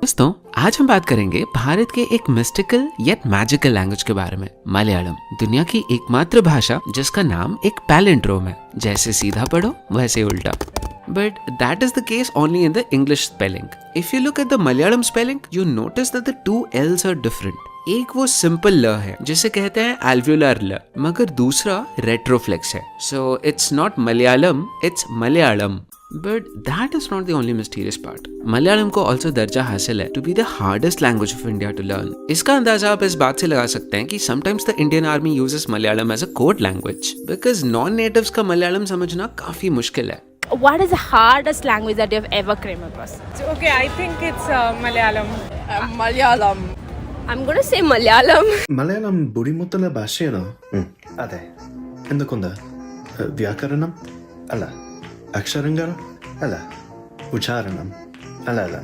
दोस्तों, आज हम बात करेंगे भारत के एक मिस्टिकल येट मैजिकल लैंग्वेज के बारे में, मलयालम। दुनिया की एकमात्र भाषा जिसका नाम एक पैलिंड्रोम है, जैसे सीधा पढ़ो वैसे उल्टा। But that is the case only in the English spelling. If you look at the Malayalam spelling, you notice that the two L's are different. एक वो सिंपल ल है जिसे कहते हैं alveolar ल, मगर दूसरा रेट्रोफ्लेक्स है। So it's not Malayalam, it's Malayalam. But that is not the only mysterious part. Malayalam को also दर्जा हासिल है to be the hardest language of India to learn. इसका अंदाजा आप इस बात से लगा सकते हैं कि sometimes the Indian Army uses Malayalam as a code language because non-natives का मलयालम समझना काफी मुश्किल है। What is the hardest language that you have ever came across? Okay, I think it's Malayalam. Malayalam. I'm going to say Malayalam. Malayalam ബുദ്ധിമുട്ടുള്ള ഭാഷയാണോ? അതെ. എന്തുകൊണ്ട്? വ്യാകരണം അല്ല, അക്ഷരങ്ങൾ അല്ല, ഉച്ചാരണം അല്ല,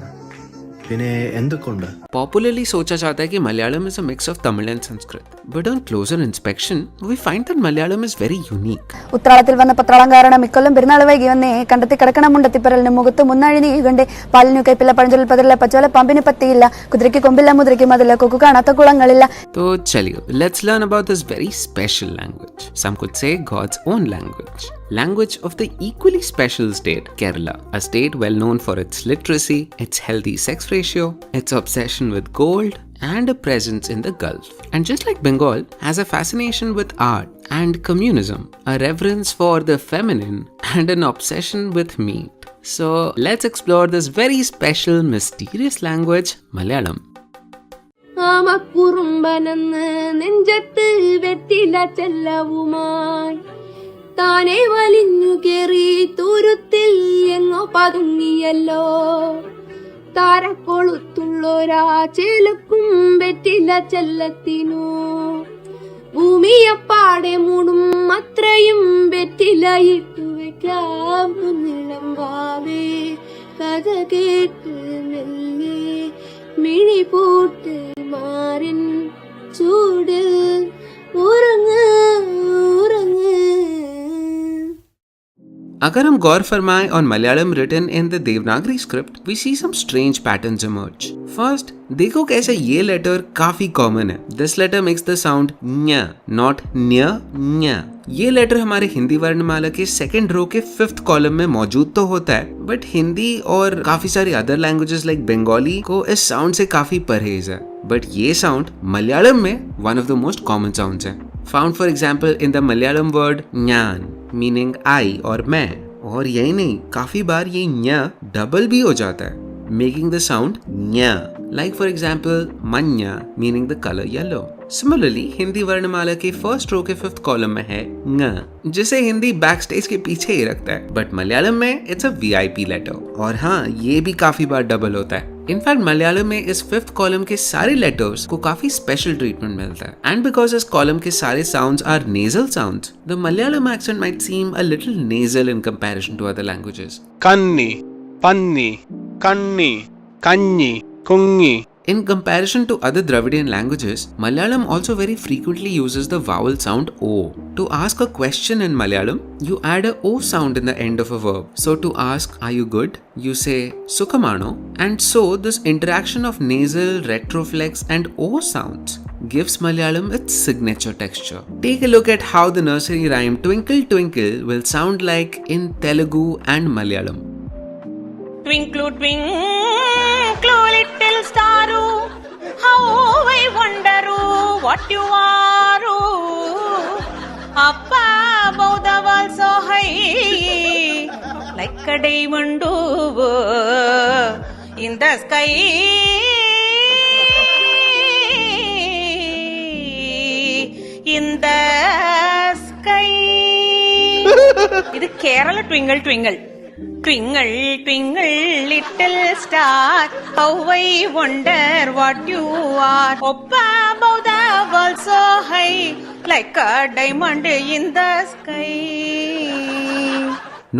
പിന്നെ എന്തുകൊണ്ട്? Popularly सोचा जाता है कि Malayalam is a mix of Tamil and Sanskrit. But on closer inspection, we find that Malayalam is very unique. ഉത്രാളത്തിൽ വന്ന പത്രാളം കാരണം ഇക്കൊല്ലം പെരുന്നാൾ വൈകി വന്നേ കണ്ടെത്തി കിടക്കണം മുണ്ടത്തിപ്പറലിന് മുഖത്ത് മുന്നാഴി നീകൊണ്ട് പാലിനു കൈപ്പില്ല പഴഞ്ചൊല്ലിൽ പതിരില്ല പച്ചോല പമ്പിന് പത്തിയില്ല കുതിരയ്ക്ക് കൊമ്പില്ല മുതിരയ്ക്ക് മതില്ല കൊക്കു കാണാത്ത കുളങ്ങളില്ല. तो चलिए, let's learn about this very special language. Some could say God's own language. Language of the equally special state, Kerala. A state well known for its literacy, its healthy sex ratio, its obsession with gold, and a presence in the Gulf. And just like Bengal, has a fascination with art and communism, a reverence for the feminine, and an obsession with meat. So let's explore this very special, mysterious language, Malayalam. ആമക്കുറുമ്പനെന്ന് നെഞ്ചത്ത് വെറ്റില ചെല്ലവുമായി താനെ വലിഞ്ഞു കേറി തുരുത്തിൽ എങ്ങോ പതുങ്ങിയല്ലോ. താരക്കൊളുത്തുള്ളൊരാ ചെലുക്കും വെറ്റില ചെല്ലത്തിനു ഭൂമിയപ്പാടെ മൂടും അത്രയും വെറ്റില ഇട്ടുവെക്കാം കുന്നിളം വാവേ കഥ കേട്ട് മെല്ലെ മിഴി പൂട്ട് മാറിൻ ചൂടിൽ ഉറങ്ങ് ഉറങ്ങ്. अगर हम गौर फरमाएं on Malayalam written in the Devanagari script, we see some strange patterns emerge. First, देखो कैसे ये लेटर काफी कॉमन है. This letter makes the sound nya, not nya, nya. ये लेटर हमारे हिंदी वर्णमाला के सेकंड रो के 5th कॉलम में मौजूद तो होता है, बट हिंदी और काफी सारी अदर लैंग्वेजेस लाइक बंगाली को इस साउंड से काफी परहेज है. बट ये साउंड मलयालम में one of the most common sounds है. Found for example in the Malayalam word njan meaning I और मैं. और यही नहीं, काफी बार ये न्या डबल भी हो जाता है, making the sound nya. Like for example, manya meaning the color yellow. Similarly, Hindi वर्णमाला के फर्स्ट रो के 5th कॉलम में है ng, जिसे हिंदी बैक स्टेज के पीछे ही रखता है. बट मलयालम में इट्स अ VIP लेटर. और हाँ, ये भी काफी बार डबल होता है. इनफैक्ट मलयालम में इस 5th कॉलम के सारे लेटर्स को काफी स्पेशल ट्रीटमेंट मिलता है. एंड बिकॉज इस कॉलम के सारे sounds are nasal sounds, the Malayalam accent might seem a little nasal in comparison to other languages. कन्नी, पन्नी, कन्नी, कन्नी, कुंगी. In comparison to other Dravidian languages, Malayalam also very frequently uses the vowel sound O. To ask a question in Malayalam, you add a O sound in the end of a verb. So to ask, are you good? You say Sukhamano. And so this interaction of nasal, retroflex and O sounds gives Malayalam its signature texture. Take a look at how the nursery rhyme Twinkle Twinkle will sound like in Telugu and Malayalam. Twinkle, twinkle, little star, how I wonder what you are. Up above the world so high, like a diamond in the sky. In the sky. ഇത് Kerala twinkle twinkle. Twinkle, twinkle, little star, how I wonder what you are. Up above the world so high, like a diamond in the sky.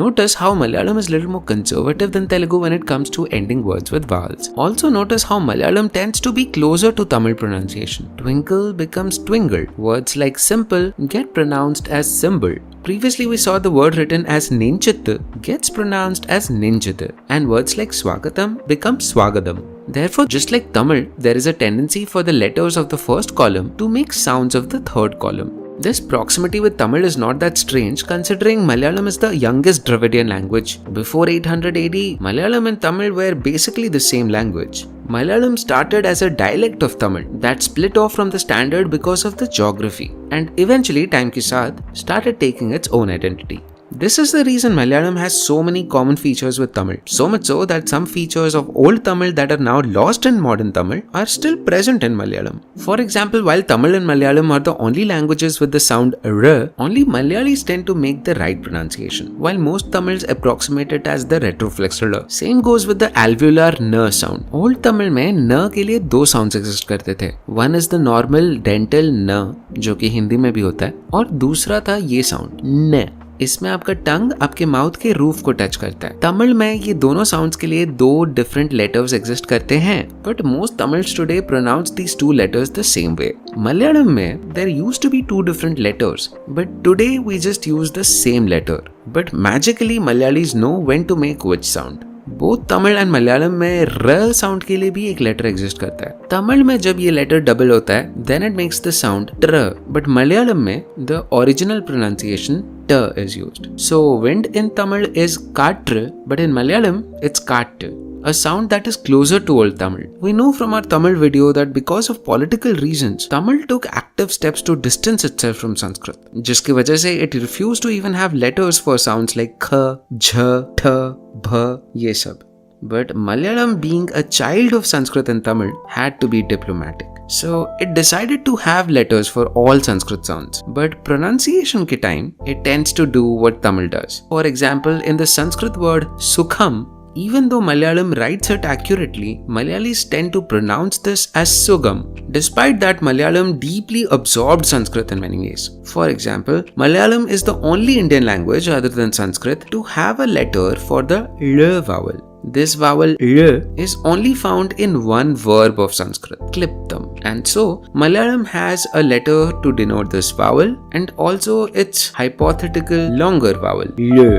Notice how Malayalam is a little more conservative than Telugu when it comes to ending words with vowels. Also notice how Malayalam tends to be closer to Tamil pronunciation. Twinkle becomes twingle. Words like simple get pronounced as symbol. Previously we saw the word written as ninchittu gets pronounced as ninjittu, and words like swagatam become swagadam. Therefore, just like Tamil, there is a tendency for the letters of the first column to make sounds of the third column. This proximity with Tamil is not that strange considering Malayalam is the youngest Dravidian language. Before 800 AD, Malayalam and Tamil were basically the same language. Malayalam started as a dialect of Tamil that split off from the standard because of the geography, and eventually time ke saath started taking its own identity. This is the reason Malayalam has so many common features with Tamil, so much so that some features of old Tamil that are now lost in modern Tamil are still present in Malayalam. For example, while Tamil and Malayalam are the only languages with the sound R, only Malayalis tend to make the right pronunciation, while most Tamils approximate it as the retroflexor R. Same goes with the alveolar N sound. Old Tamil में N के लिए दो sounds exist करते थे. One is the normal dental N, जो कि हिंदी में भी होता है, और दूसरा था ये sound N. इसमें आपका टंग आपके माउथ के रूफ को टच करता है. तमिल में ये दोनों साउंड्स के लिए दो डिफरेंट लेटर्स एग्जिस्ट करते हैं, but most Tamils today pronounce these two letters the same way. Malayalam में there used to be two different letters, but today we just use the same letter. But magically Malayalis know when to make which sound. Both Tamil and Malayalam में र sound के लिए भी एक letter exist करता है. तमिल में जब ये लेटर डबल होता है then it makes the sound ट्र, बट मलयालम में द ओरिजिनल प्रोनाउंसिएशन ट is used. So wind in Tamil is katr, but in Malayalam it's katt, a sound that is closer to Old Tamil. We know from our Tamil video that because of political reasons, Tamil took active steps to distance itself from Sanskrit, जिसकी वजह से it refused to even have letters for sounds like kh, jh, th, bh, ये सब. But Malayalam, being a child of Sanskrit and Tamil, had to be diplomatic. So it decided to have letters for all Sanskrit sounds. But pronunciation ke time, it tends to do what Tamil does. For example, in the Sanskrit word sukham, even though Malayalam writes it accurately, Malayalis tend to pronounce this as sugam. Despite that, Malayalam deeply absorbed Sanskrit in many ways. For example, Malayalam is the only Indian language other than Sanskrit to have a letter for the l vowel. This vowel l is only found in one verb of Sanskrit, kliptam. And so, Malayalam has a letter to denote this vowel and also its hypothetical longer vowel, l.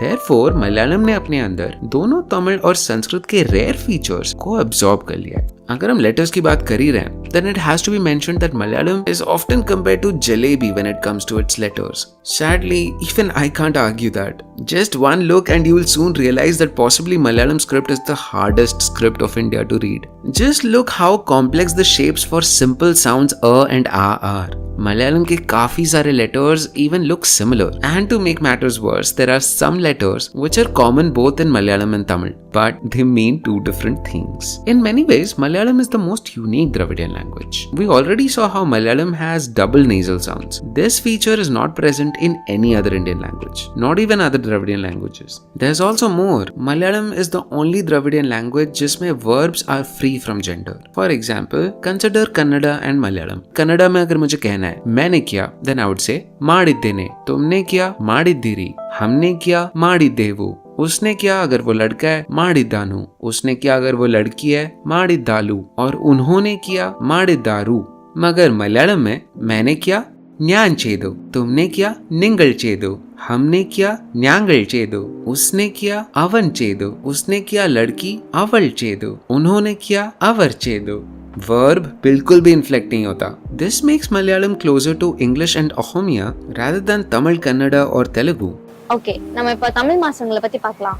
Therefore, Malayalam ने अपने अंदर दोनों तमिल और संस्कृत के rare features को absorb कर लिया है. अगर हम letters की बात कर ही रहे हैं, then it has to be mentioned that Malayalam is often compared to jalebi when it comes to its letters. Sadly, even I can't argue that. Just one look and you will soon realize that possibly Malayalam script is the hardest script of India to read. Just look how complex the shapes for simple sounds a and a are. Malayalam के काफी सारे letters even look similar. And to make matters worse, there are some letters which are common both in Malayalam and Tamil, but they mean two different things. In many ways, Malayalam is the most unique Dravidian language. We already saw how Malayalam has double nasal sounds. This feature is not present in any other Indian language, not even other Dravidian languages. There's also more. Malayalam is the only Dravidian language जिसमें verbs are free from gender. For example, consider Kannada and Malayalam. Kannada में अगर मुझे कहना है मैंने किया, then I would say माडिद्देने. तुमने किया माडिद्दिरी. हमने किया माडिद्देवु. उसने किया अगर वो लड़का है माडिद्दानु. उसने किया अगर वो लड़की है माडिद्दालु. और उन्होंने किया माडिद्दारू. मगर मलयालम में मैंने किया न्यान चेदो. तुमने किया निंगल चेदो. हमने किया न्यांगल चेदो. उसने किया अवन चेदो. उसने किया लड़की अवल चेदो. उन्होंने किया अवर चेदो. Verb बिल्कुल भी inflect नहीं होता. This makes Malayalam closer to English and Ahomiya rather than Tamil, Kannada or Telugu. Okay, நம்ம இப்ப தமிழ் மாசங்களை பத்தி பார்க்கலாம்.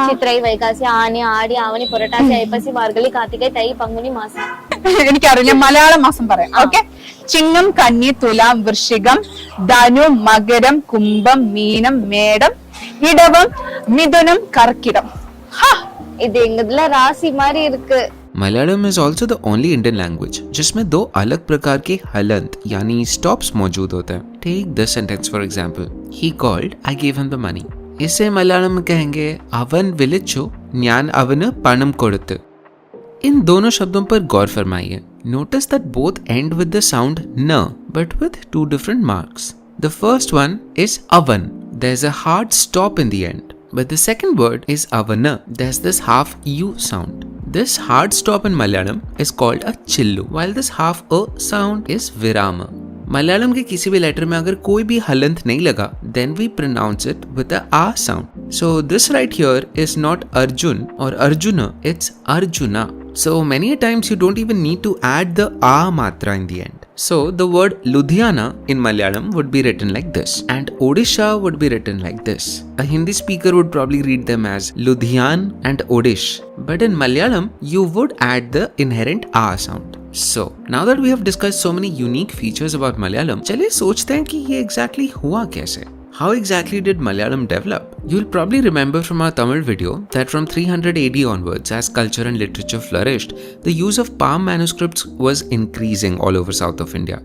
சித்திரை, வைகாசி, ஆனி, ஆடி, ஆவணி, புரட்டாசி, ஐப்பசி, மார்கழி, கார்த்திகை, தை, பங்குனி മാസം. എനിക്കറിയില്ല, മലയാള മാസം പറയാം. ഓക്കെ, ചിങ്ങം, കന്നി, തുലാം, വൃശ്ചികം, ധനു, മകരം, കുംഭം, മീനം, മേടം, ഇടവം, മിഥുനം, കർക്കിടം. இது எங்கதுல ராசி மாதிரி இருக்கு. Malayalam is also the only Indian language जिसमें दो अलग प्रकार के हलंत यानी stops मौजूद होते हैं. Take this sentence for example. He called, I gave him the money. इसे मलयालम में कहेंगे अवन विलिचो न्यान अवन पणम कोडुत्तु. इन दोनों शब्दों पर गौर फरमाइए. Notice that both end with the sound न but with two different marks. The first one is avan. There's a hard stop in the end. But the second word is avana. There's this half u sound. This hard stop in Malayalam is called a chillu, while this half a sound is virama. Malayalam के किसी भी letter में अगर कोई भी हलंत नहीं लगा, then we pronounce it with the a sound. So this right here is not Arjun or Arjuna, it's Arjuna. So many a times you don't even need to add the a matra in the end. So the word Ludhiana in Malayalam would be written like this, and Odisha would be written like this. A Hindi speaker would probably read them as Ludhian and Odish, but in Malayalam you would add the inherent a sound. So now that we have discussed so many unique features about Malayalam, चलिए सोचते हैं कि ये exactly हुआ कैसे. How exactly did Malayalam develop? You'll probably remember from our Tamil video that from 300 AD onwards, as culture and literature flourished, the use of palm manuscripts was increasing all over south of India.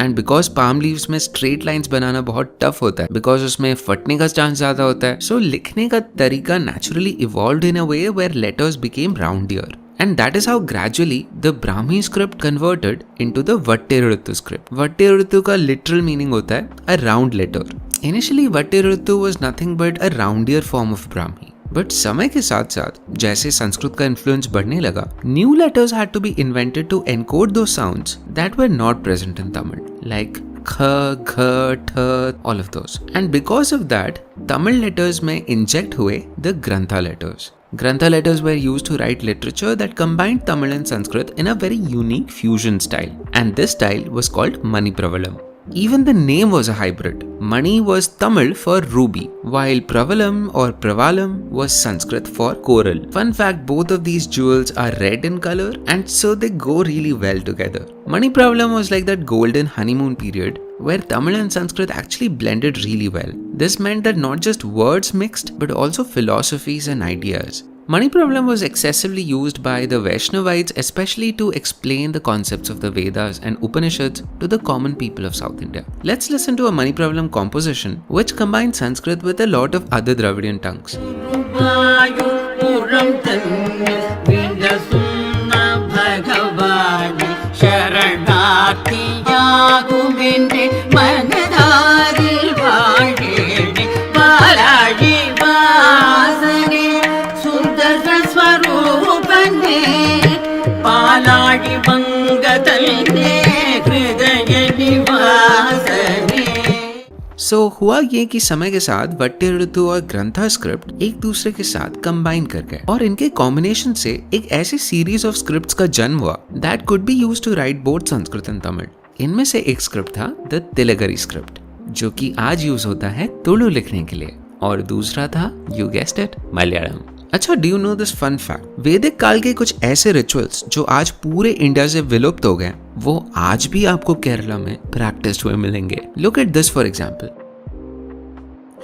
And because palm leaves में straight lines बनाना बहुत tough होता है, because उसमें फटने का chance ज़्यादा होता है, so लिखने का तरीका naturally evolved in a way where letters became roundier. And that is how gradually the Brahmi script converted into the Vattiruttu script. Vattiruttu का literal meaning होता है a round letter. Initially, Vattiruttu was nothing but a roundier form of Brahmi. But समय के साथ साथ जैसे संस्कृत का influence बढ़ने लगा, new letters had to be invented to encode those sounds that were not present in Tamil, like kha, gha, tha, all of those. And because of that, Tamil letters में inject हुए the Grantha letters. Grantha letters were used to write literature that combined Tamil and Sanskrit in a very unique fusion style. And this style was called Manipravalam. Even the name was a hybrid. Mani was Tamil for ruby, while Pravalam or Pravalam was Sanskrit for coral. Fun fact, both of these jewels are red in color and so they go really well together. Mani Pravalam was like that golden honeymoon period where Tamil and Sanskrit actually blended really well. This meant that not just words mixed but also philosophies and ideas. Manipravalam was excessively used by the Vaishnavites, especially to explain the concepts of the Vedas and Upanishads to the common people of South India. Let's listen to a Manipravalam composition which combines Sanskrit with a lot of other Dravidian tongues. So हुआ ये कि समय के साथ वट्टिऋतु और Grantha script एक दूसरे के साथ कंबाइन कर गए और इनके कॉम्बिनेशन से एक ऐसी सीरीज ऑफ स्क्रिप्ट्स का जन्म हुआ that could be used to write both Sanskrit and Tamil. इनमें से एक स्क्रिप्ट था द तिलगरी स्क्रिप्ट, जो कि आज यूज होता है तुलु लिखने के लिए, और दूसरा था, यू गेस्ड इट, मलयालम. अच्छा, do you know this fun fact? वैदिक काल के कुछ ऐसे रिचुअल्स जो आज पूरे इंडिया से विलुप्त हो गए, वो आज भी आपको केरला में प्रैक्टिस हुए मिलेंगे. Look at this for example.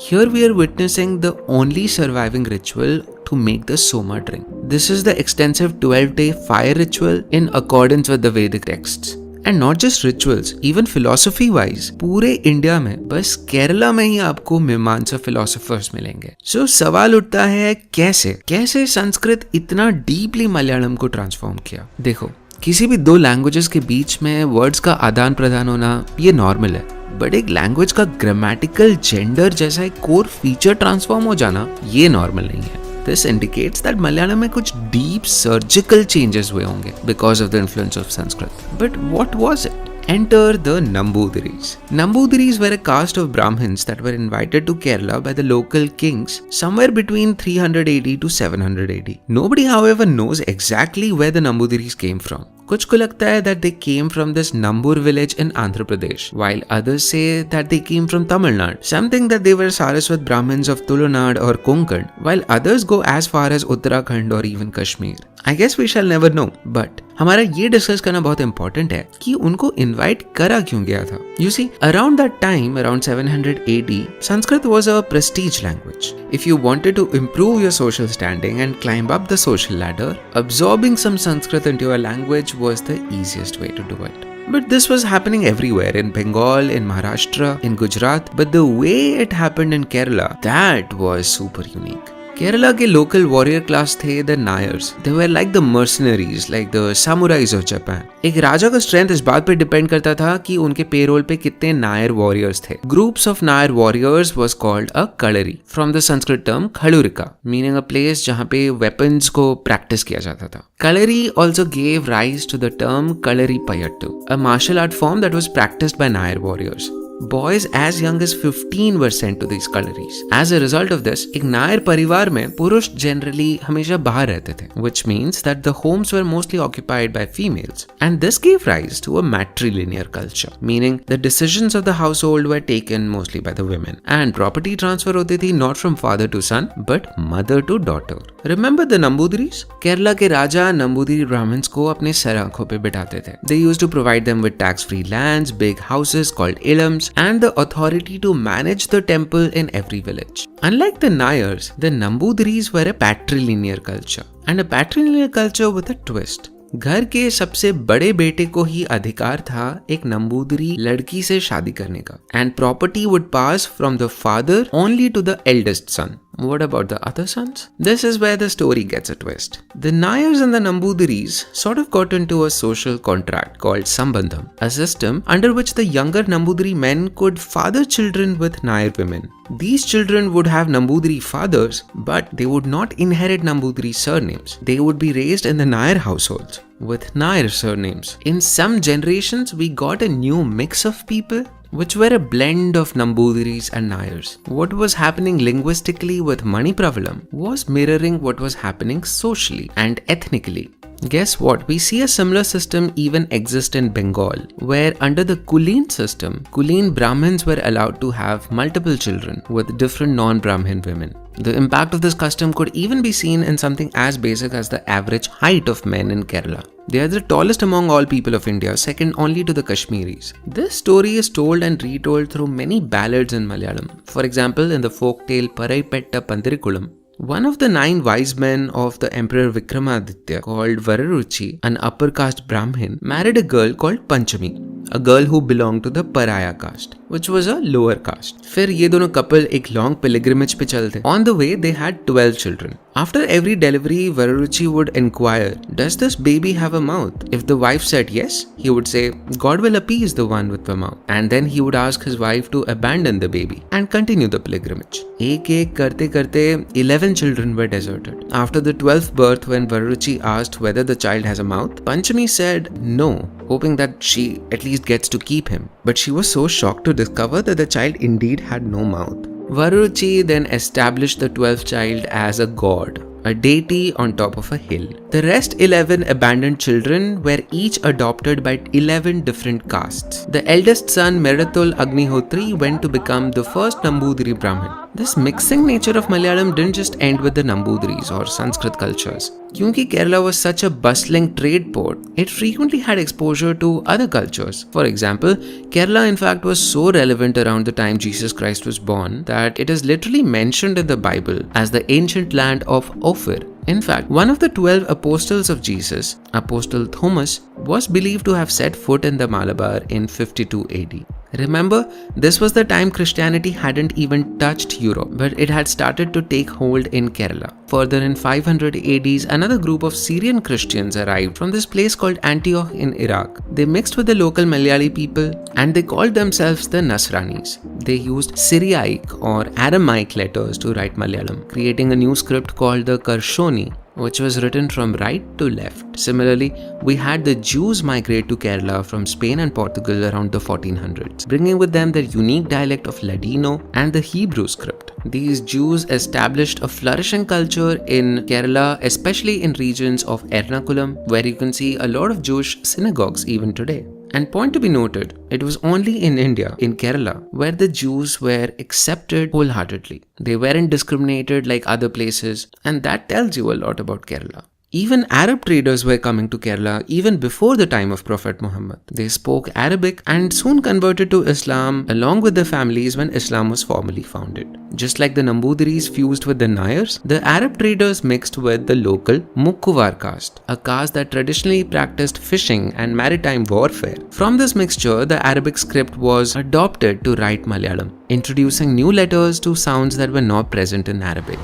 Here we are witnessing the only surviving ritual to make the soma drink. This is the extensive 12-day fire ritual in accordance with the Vedic texts. And not just rituals, even philosophy wise, पूरे India में बस केरला में ही आपको मीमांसा philosophers मिलेंगे. So सवाल उठता है, कैसे संस्कृत इतना डीपली मलयालम को ट्रांसफॉर्म किया? देखो, किसी भी दो लैंग्वेजेस के बीच में वर्ड्स का आदान प्रदान होना ये नॉर्मल है, बट एक लैंग्वेज का ग्रामेटिकल जेंडर जैसा एक कोर फीचर ट्रांसफॉर्म हो जाना ये नॉर्मल नहीं है. This indicates that Malayalam में कुछ deep surgical changes हुए होंगे because of the influence of Sanskrit. But what was it? Enter the Nambudiris. Nambudiris were a caste of Brahmins that were invited to Kerala by the local kings somewhere between 300 AD to 700 AD. Nobody, however, knows exactly where the Nambudiris came from. कुछ को लगता है that they came from this Nambur village in Andhra Pradesh, while others say that they came from Tamil Nadu. Some think that they were Saraswat Brahmins of Tulunad or Konkan, while others go as far as Uttarakhand or even Kashmir. I guess we shall never know, but हमारा ये discuss करना बहुत important है कि उनको invite करा क्यों गया था. You see, around that time, around 700 AD, Sanskrit was a prestige language. If you wanted to improve your social standing and climb up the social ladder, absorbing some Sanskrit into your language was the easiest way to do it. But this was happening everywhere, in Bengal, in Maharashtra, in Gujarat, but the way it happened in Kerala, that was super unique. Kerala के local warrior class थे the Nairs. They were like the mercenaries, like the samurais of Japan. एक राजा का strength इस बात पे depend करता था कि उनके पेरोल पे कितने नायर वॉरियर्स थे. Groups of Nair warriors was called a kalari, from the Sanskrit term khalurika, meaning a place जहाँ पे वेपन्स को प्रैक्टिस किया जाता था. Kalari also gave rise to the term Kalari Payattu, a martial art form that was practiced by Nair warriors. Boys as young as 15 were sent to these collieries. As a result of this, एक नायर परिवार में पुरुष generally हमेशा बाहर रहते थे, which means that the homes were mostly occupied by females. And this gave rise to a matrilinear culture, meaning the decisions of the household were taken mostly by the women. And property transfer होती थी not from father to son, but mother to daughter. Remember the Nambudiris? Kerala के राजा Nambudiri Brahmins को अपने sir आंखों पे बिठाते थे. They used to provide them with tax-free lands, big houses called ilams, and the authority to manage the temple in every village. Unlike the Nayars, the Nambudiris were a patrilinear culture. And a patrilinear culture with a twist. घर के सबसे बड़े बेटे को ही अधिकार था एक नंबूदरी लड़की से शादी करने का. And property would pass from the father only to the eldest son. What about the other sons? This is where the story gets a twist. The Nayars and the Nambudiris sort of got into a social contract called Sambandham, a system under which the younger Nambudiri men could father children with Nayar women. These children would have Nambudiri fathers, but they would not inherit Nambudiri surnames. They would be raised in the Nayar households with Nayar surnames. In some generations, we got a new mix of people which were a blend of Nambudiris and Nayars. What was happening linguistically with Manipravalam was mirroring what was happening socially and ethnically. Guess what? We see a similar system even exist in Bengal, where under the Kuleen system, Kuleen Brahmins were allowed to have multiple children with different non-Brahmin women. The impact of this custom could even be seen in something as basic as the average height of men in Kerala. They are the tallest among all people of India, second only to the Kashmiris. This story is told and retold through many ballads in Malayalam. For example, in the folktale Paraipetta Pandirikulam, one of the 9 wise men of the Emperor Vikramaditya, called Vararuchi, an upper caste Brahmin, married a girl called Panchami, a girl who belonged to the Paraya caste, which was a lower caste. फिर ये दोनों couple एक long pilgrimage पे चलते. On the way, they had 12 children. After every delivery, Vararuchi would inquire, "Does this baby have a mouth?" If the wife said yes, he would say, "God will appease the one with the mouth." And then he would ask his wife to abandon the baby and continue the pilgrimage. एक करते करते 11 children were deserted. After the 12th birth, when Vararuchi asked whether the child has a mouth, Panchami said no, hoping that she at least gets to keep him. But she was so shocked to discover that the child indeed had no mouth. Vararuchi then established the 12th child as a god, a deity on top of a hill. The rest 11 abandoned children were each adopted by 11 different castes. The eldest son, Merathul Agnihotri, went to become the first Nambudiri Brahmin. This mixing nature of Malayalam didn't just end with the Nambudiris or Sanskrit cultures. Kyunki Kerala was such a bustling trade port, it frequently had exposure to other cultures. For example, Kerala in fact was so relevant around the time Jesus Christ was born that it is literally mentioned in the Bible as the ancient land of Ophir. In fact, one of the 12 apostles of Jesus, Apostle Thomas, was believed to have set foot in the Malabar in 52 AD. Remember, this was the time Christianity hadn't even touched Europe, but it had started to take hold in Kerala. Further, in 500 AD, another group of Syrian Christians arrived from this place called Antioch in Iraq. They mixed with the local Malayali people and they called themselves the Nasranis. They used Syriac or Aramaic letters to write Malayalam, creating a new script called the Karshoni, which was written from right to left. Similarly, we had the Jews migrate to Kerala from Spain and Portugal around the 1400s, bringing with them their unique dialect of Ladino and the Hebrew script. These Jews established a flourishing culture in Kerala, especially in regions of Ernakulam, where you can see a lot of Jewish synagogues even today. And point to be noted, it was only in India, in Kerala, where the Jews were accepted wholeheartedly. They weren't discriminated like other places, and that tells you a lot about Kerala. Even Arab traders were coming to Kerala even before the time of Prophet Muhammad. They spoke Arabic and soon converted to Islam along with their families when Islam was formally founded. Just like the Nambudiris fused with the Nayars, the Arab traders mixed with the local Mukkuvar caste, a caste that traditionally practiced fishing and maritime warfare. From this mixture, the Arabic script was adopted to write Malayalam, introducing new letters to sounds that were not present in Arabic.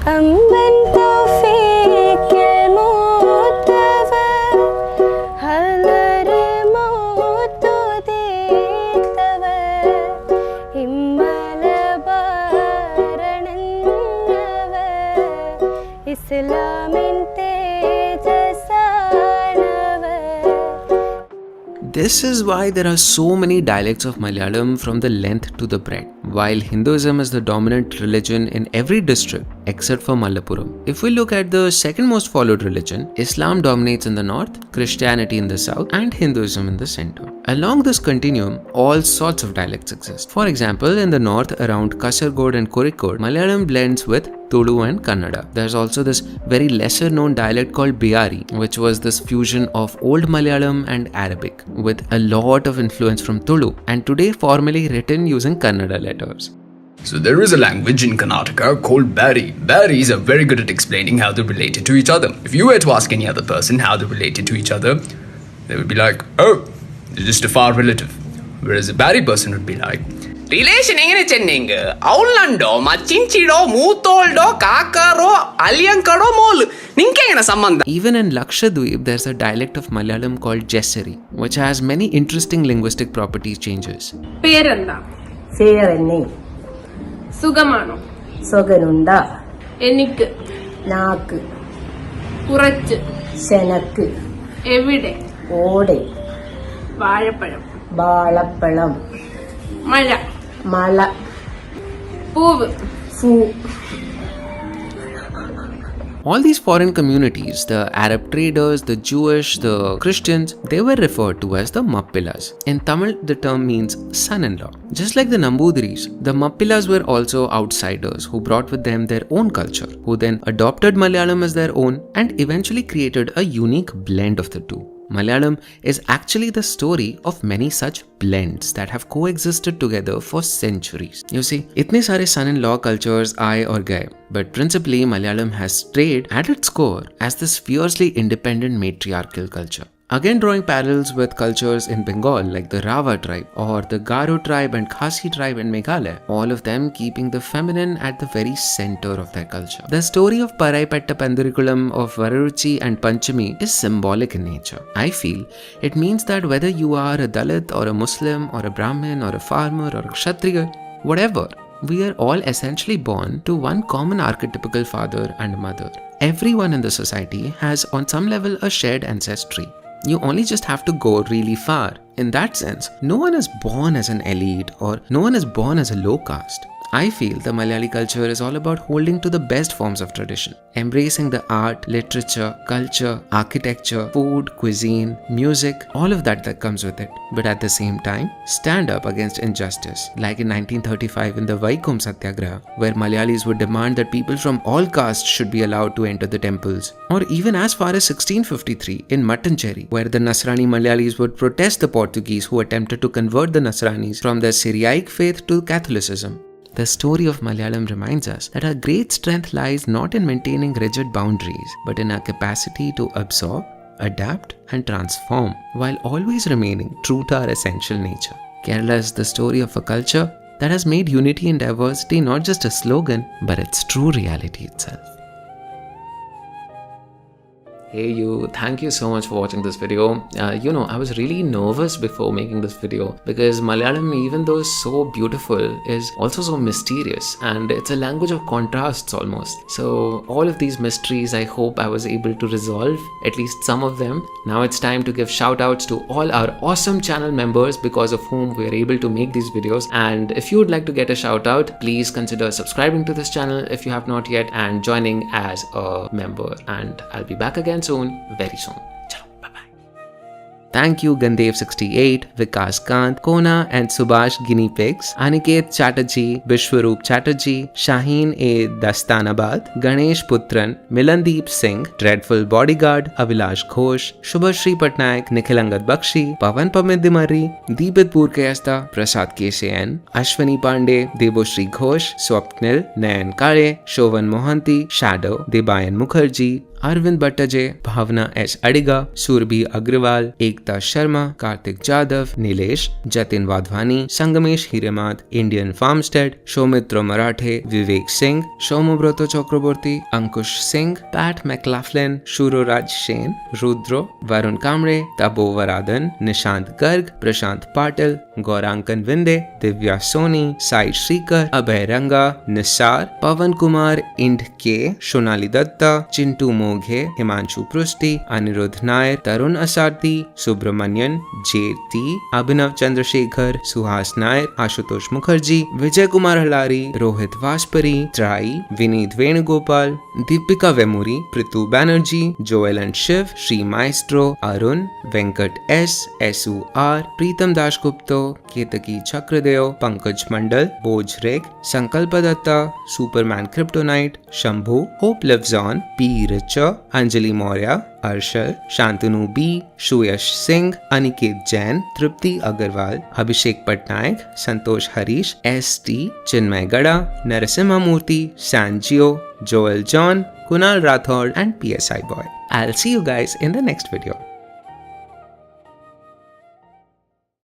This is why there are so many dialects of Malayalam from the length to the breadth. While Hinduism is the dominant religion in every district except for Malappuram. If we look at the second most followed religion, Islam dominates in the north, Christianity in the south, and Hinduism in the center. Along this continuum, all sorts of dialects exist. For example, in the north around Kasargod and Kozhikode, Malayalam blends with Tulu and Kannada. There's also this very lesser known dialect called Bihari, which was this fusion of Old Malayalam and Arabic with a lot of influence from Tulu, and today formally written using Kannada letters. So there is a language in Karnataka called Bari. Baris are very good at explaining how they're related to each other. If you were to ask any other person how they're related to each other, they would be like, oh, they're just a far relative. Whereas a Bari person would be like, relation engane chennenga avulando machinchido mootoldo kakaro alyankado molu ninke engana sambandha. Even in Lakshadweep, there's a dialect of Malayalam called Jesseri, which has many interesting linguistic properties changes. പേരെന്താ? പേരെന്നെ സുഖമാണോ? സുഖനുണ്ട എനിക്ക് നാക്ക് കുറച്ച് ശനക്ക് എവിടെ? ഓടെ വാഴപ്പഴം വാളപ്പഴം മഴ മല പൂവ് ഫൂ. All these foreign communities, the Arab traders, the Jewish, the Christians, they were referred to as the Mappilas. In Tamil, the term means son-in-law. Just like the Namboodiris, the Mappilas were also outsiders who brought with them their own culture, who then adopted Malayalam as their own and eventually created a unique blend of the two. Malayalam is actually the story of many such blends that have coexisted together for centuries. You see, itne sare son-in-law cultures aaye aur gaye, but principally Malayalam has stayed at its core as this fiercely independent matriarchal culture. Again, drawing parallels with cultures in Bengal like the Rava tribe or the Garo tribe and Khasi tribe in Meghalaya, all of them keeping the feminine at the very center of their culture. The story of Paraipetta Pandurikulam, of Vararuchi and Panchami is symbolic in nature. I feel it means that whether you are a Dalit or a Muslim or a Brahmin or a farmer or a Kshatriya, whatever, we are all essentially born to one common archetypical father and mother. Everyone in the society has on some level a shared ancestry. You only just have to go really far. In that sense, no one is born as an elite or no one is born as a low caste. I feel the Malayali culture is all about holding to the best forms of tradition, embracing the art, literature, culture, architecture, food, cuisine, music, all of that comes with it. But at the same time, stand up against injustice, like in 1935 in the Vaikom Satyagraha, where Malayalis would demand that people from all castes should be allowed to enter the temples. Or even as far as 1653 in Mattancherry, where the Nasrani Malayalis would protest the Portuguese who attempted to convert the Nasranis from their Syriac faith to Catholicism. The story of Malayalam reminds us that our great strength lies not in maintaining rigid boundaries, but in our capacity to absorb, adapt, and transform, while always remaining true to our essential nature. Kerala is the story of a culture that has made unity and diversity not just a slogan, but its true reality itself. Hey you, thank you so much for watching this video. I was really nervous before making this video because Malayalam, even though it's so beautiful, is also so mysterious and it's a language of contrasts almost. So all of these mysteries, I hope I was able to resolve, at least some of them. Now it's time to give shout outs to all our awesome channel members because of whom we are able to make these videos. And if you would like to get a shout out, please consider subscribing to this channel if you have not yet and joining as a member. And I'll be back again soon, very soon. Ciao, bye-bye. Thank you Gandev68, Vikas Kant, Kona and Subhash Guinea Pigs, Aniket Chatterjee, Bishwaroop Chatterjee, Shaheen A. Dastanabad, Ganesh Putran, Milandeep Singh, Dreadful Bodyguard, Avilash Ghosh, Shubhashri Patnaik, Nikhilangad Bakshi, Pavan Pamidimari, Deepit Purkayasta, Prasad KCN, Ashwani Pandey, Deboshri Ghosh, Swapnil, Nayan Kare, Shovan Mohanty, Shadow, Debayan Mukherjee, Arvind Bhattaje, Bhavna S. Adiga, Surbhi Agrawal, Ekta Sharma, Karthik Jadhav, Nilesh, Jatin Wadhwani, Sangamesh Hiremad, Indian Farmstead, Shomitra Marathe, Vivek Singh, Shomobroto Chakraborty, Ankush Singh, Pat McLaughlin, Shuroraj Shain, Rudro, Varun Kamre, Tabo Varadan, Nishant Garg, Prashant Patil, Gaurankan Vinde, Divya Soni, Sai Shrikar, Abhay Ranga, Nisar, Pavan Kumar, Ind K, Shonali Datta, Chintu Moghe, Himanshu Prusti, Anirudh Nair, Tarun Asardi, Subhash Subramanian, JT, Abhinav Chandrasekhar, Suhas Nair, Ashutosh Mukherjee, Vijay Kumar Halari, Rohit Vashpari, Trai, Vineet Venugopal, Deepika Vemuri, Pritu Banerjee, Joel and Shiv, Sri Maestro, Arun, Venkat S, SUR, Pritam Dashgupta, Ketaki Chakradeo, Pankaj Mandal, Boj Reg, Sankalpa Datta, Superman Kryptonite, Shambhu, Hope Lives On, P. Richa, Anjali Maurya, Arshal, Shantanu B, Shuyash Singh, Aniket Jain, Tripti Agarwal, Abhishek Patnaik, Santosh Harish, ST, Chinmay Gada, Narasimha Murthy, Sanjio, Joel John, Kunal Rathod and PSI Boy. I'll see you guys in the next video.